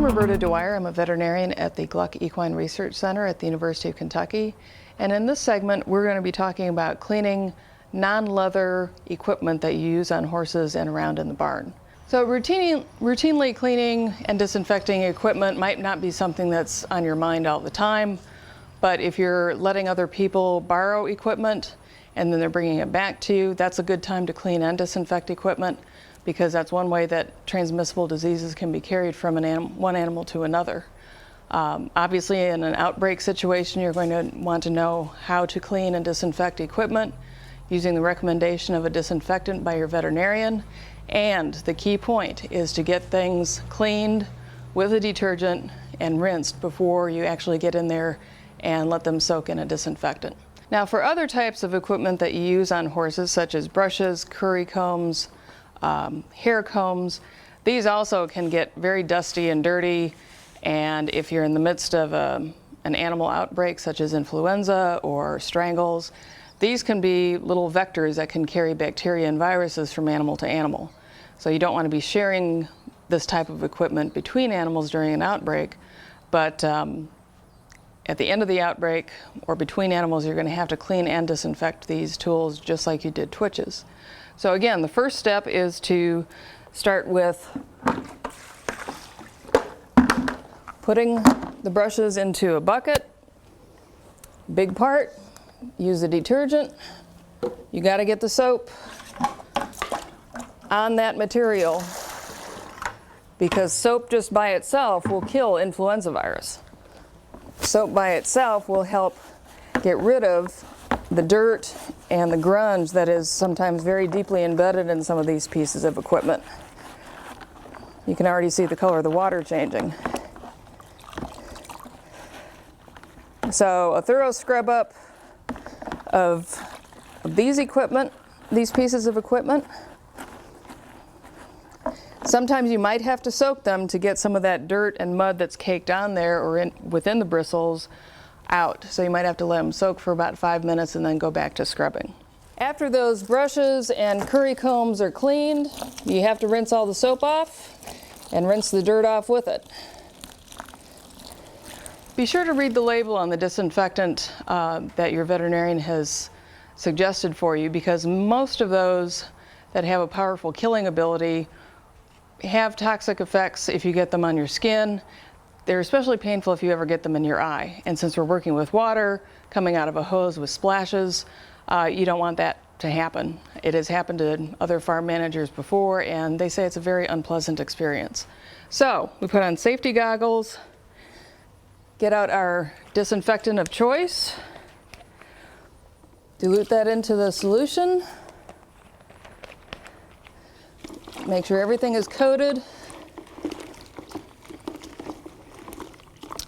Roberta Dwyer. I'm a veterinarian at the Gluck Equine Research Center at the University of Kentucky. And in this segment, we're going to be talking about cleaning non-leather equipment that you use on horses and around in the barn. So routinely cleaning and disinfecting equipment might not be something that's on your mind all the time, but if you're letting other people borrow equipment and then they're bringing it back to you, that's a good time to clean and disinfect equipment, because that's one way that transmissible diseases can be carried from one animal to another. Obviously, in an outbreak situation, you're going to want to know how to clean and disinfect equipment using the recommendation of a disinfectant by your veterinarian. And the key point is to get things cleaned with a detergent and rinsed before you actually get in there and let them soak in a disinfectant. Now, for other types of equipment that you use on horses, such as brushes, curry combs, hair combs, these also can get very dusty and dirty, and if you're in the midst of an animal outbreak such as influenza or strangles, these can be little vectors that can carry bacteria and viruses from animal to animal. So you don't want to be sharing this type of equipment between animals during an outbreak, but at the end of the outbreak or between animals, you're going to have to clean and disinfect these tools just like you did twitches. So again, the first step is to start with putting the brushes into a bucket, big part, use the detergent. You got to get the soap on that material, because soap just by itself will kill influenza virus. Soap by itself will help get rid of the dirt and the grunge that is sometimes very deeply embedded in some of these pieces of equipment. You can already see the color of the water changing. So a thorough scrub up of these pieces of equipment. Sometimes you might have to soak them to get some of that dirt and mud that's caked on there or within the bristles out. So you might have to let them soak for about 5 minutes and then go back to scrubbing. After those brushes and curry combs are cleaned, you have to rinse all the soap off and rinse the dirt off with it. Be sure to read the label on the disinfectant that your veterinarian has suggested for you, because most of those that have a powerful killing ability have toxic effects if you get them on your skin. They're especially painful if you ever get them in your eye. And since we're working with water coming out of a hose with splashes, you don't want that to happen. It has happened to other farm managers before, and they say it's a very unpleasant experience. So we put on safety goggles, get out our disinfectant of choice, dilute that into the solution. Make sure everything is coated.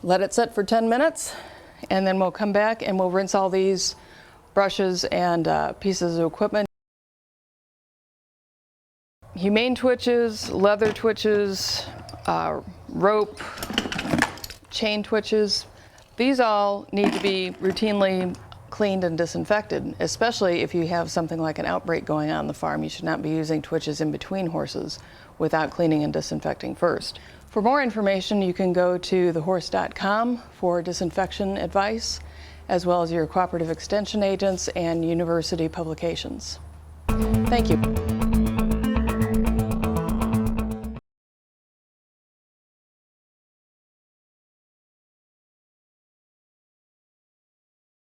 Let it set for 10 minutes, and then we'll come back and we'll rinse all these brushes and pieces of equipment. Humane twitches, leather twitches, rope, chain twitches, these all need to be routinely cleaned and disinfected, especially if you have something like an outbreak going on the farm. You should not be using twitches in between horses without cleaning and disinfecting first. For more information, you can go to thehorse.com for disinfection advice, as well as your cooperative extension agents and university publications. Thank you.